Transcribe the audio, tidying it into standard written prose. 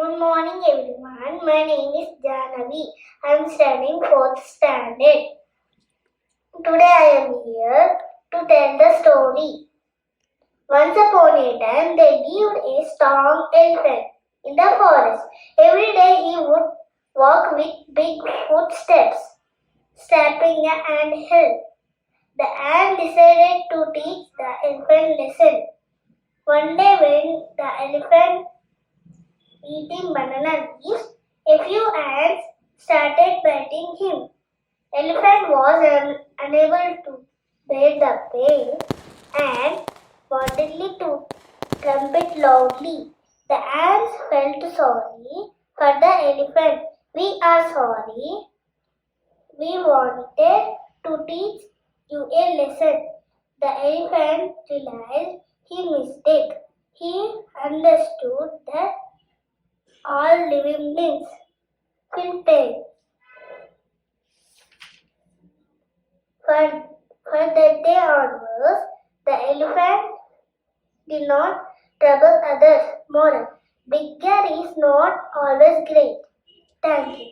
Good morning everyone. My name is Janavi. I am studying 4th standard. Today I am here to tell the story. Once upon a time there lived a strong elephant in the forest. Every day he would walk with big footsteps, stepping an hill. The ant decided to teach the elephant lesson. One day when the elephant eating banana leaves, a few ants started biting him. Elephant was unable to bear the pain and wanted to trumpet loudly. The ants felt sorry for the elephant. We are sorry. We wanted to teach you a lesson. The elephant realized his mistake. He understood that all living beings feel pain. For that day onwards, the elephant did not trouble others. Moral: bigger is not always great. Thank you.